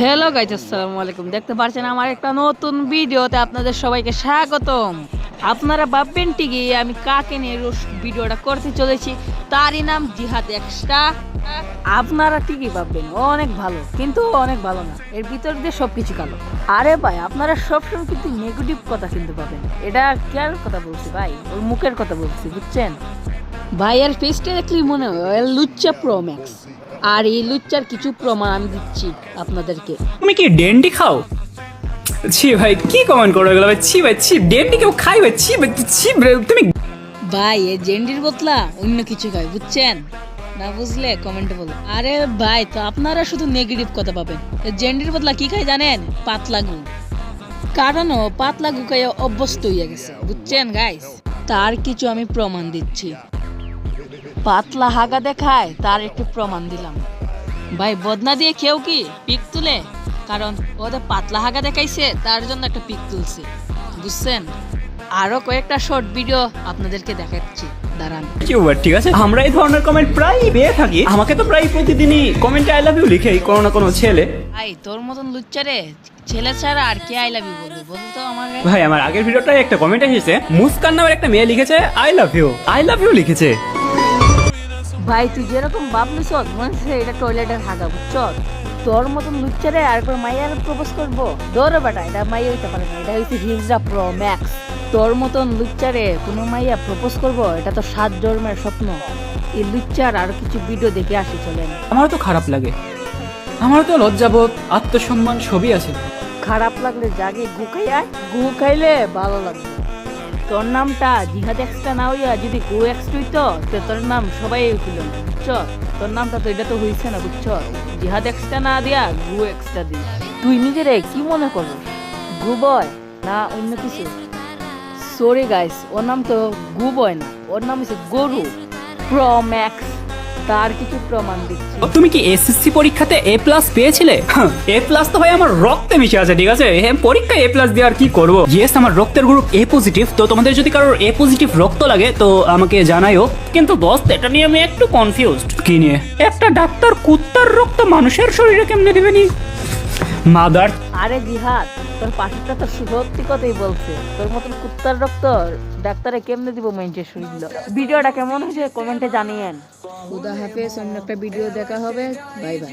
Hello guys, আসসালামু আলাইকুম। দেখতে পাচ্ছেন আমার একটা নতুন ভিডিওতে আপনাদের সবাইকে স্বাগতম। আপনারা ভাববেন ঠিকই আমি কাকে নিয়ে ভিডিওটা করতে চলেছি, তারই নাম জিহাদ এক্সট্রা। আপনারা ঠিকই ভাববেন ও অনেক ভালো, কিন্তু ও অনেক ভালো না, এর ভিতর দিয়ে সবকিছু কালো। আরে ভাই, আপনারা সবসময় কিন্তু নেগেটিভ কথা কিন্তু পাবেন। এটা কার কথা বলছি ভাই? ওর মুখের কথা বলছি, বুঝছেন ভাই? এর ফেসটা দেখলেই মনে হয় লুচ্চা প্রো ম্যাক্স। আর এই লুচ্চার কিছু প্রমাণ আমি দিচ্ছি আপনাদেরকে। তুমি কি ডেন্ডি খাও? ছি ভাই, কি কমেন্ট করো এগুলো ভাই? ছি ভাই, ছি, ডেন্ডি কেউ খাই ভাই? ছি ভাই, ছি তুমি। ভাই এই জেন্ডির বদলা অন্য কিছু খায়, বুঝছেন? না বুঝলে কমেন্টে বলো। আরে ভাই, তো আপনারা শুধু নেগেটিভ কথা পাবেন। জেন্ডির বদলা কি খায় জানেন? পাতলা গু। কারণ ও পাতলা গু খাইয়ে অভ্যস্ত হয়ে গেছে, বুঝছেন গাইস? তার কিছু আমি প্রমাণ দিচ্ছি। পাতলা হাগা দেখায়, তার একটু প্রমাণ দিলাম। ভাই বদনা দিয়ে কেউ কি পিক তুলে? কারণ ওদের পাতলা হাগা দেখাইছে, তার জন্য একটা পিক তুলছে, বুঝছেন? আরো কয়েকটা শর্ট ভিডিও আপনাদেরকে দেখাচ্ছি, দাঁড়ান। ঠিক আছে, আমরা এই ধরনের কমেন্ট প্রায় পেয়ে থাকি। আমাকে তো প্রায় প্রতিদিনই কমেন্টে আই লাভ ইউ লিখেই কোনো না কোনো ছেলে। ভাই তোর মতন লুচ্চারে ছেলে ছাড়া আর কে আই লাভ ইউ বলবে বলতো আমাকে? ভাই আমার আগের ভিডিওটায় একটা কমেন্ট এসেছে, মুস্কান নামের একটা মেয়ে লিখেছে I love you, I love you লিখেছে। ভাই তুই যেরকম ভাবলিস মনে হচ্ছে এটা টয়লেটের হাগা, বুঝছ? তোর মতন লুচ্চারে আর করে মাইয়ার প্রপোজ করবো? দৌড়ে বেটা, এটা মাইয়া হইতে পারে না, এটা হচ্ছে হিজরা প্রো ম্যাক্স। তোর মতন লুচ্চারে কোনো মাইয়া প্রপোজ করবো? এটা তো 7 জন্মের স্বপ্ন। এই লুচ্চার আরো কিছু ভিডিও দেখে আসি, চলেন। আমারও তো খারাপ লাগে, আমারও তো লজ্জাবোধ, আত্মসম্মান সবই আছে। খারাপ লাগলে জাগে গু খাই আয়, গু খাইলে ভালো লাগবে। তোর নামটা জিহাদ এক্সট্রা না হইয়া যদি গু এক্সট্রা হইতো, তো তোর নাম সবাই হইছিল না, বুঝছ? তোর নামটা তো এটা তো হইছে না, বুঝছ? জিহাদ এক্সট্রা না দিয়া গু এক্সট্রা দি। তুই নিজেরে কি মনে করো, গু বয় না অন্য কিছু? সরি গাইস, ওর নাম তো গু বয় না, ওর নাম হচ্ছে গরু প্রো ম্যাক্স। তার কিছু প্রমাণ দিচ্ছি। তুমি কি এসএসসি পরীক্ষাতে এ প্লাস পেয়েছিলে? এ প্লাস তো ভাই আমার রক্তে মিশে আছে, ঠিক আছে? পরীক্ষায় এ প্লাস দিয়ে আর কি করবো? ইয়েস, আমার রক্তের গ্রুপ এ পজিটিভ। তো তোমাদের যদি কারোর এ পজিটিভ রক্ত লাগে তো আমাকে জানাইও। কিন্তু দোস্ত, এটা নিয়ে আমি একটু কনফিউজড। কি নিয়ে? একটা ডাক্তার কুত্তার রক্ত মানুষের শরীরে কেমনে দিবেনি? মাদার। আরে জিহাদ, তোর পাশেরটা তো সত্যি কথাই বলছে। তোর মতন কুত্তার রক্ত ডাক্তারে কেমনে দিব মেনটেন শুনল। ভিডিওটা কেমন হয়েছে কমেন্টে জানিয়েন। খুদা হাফেজ, অন্য একটা ভিডিও দেখা হবে। Bye bye.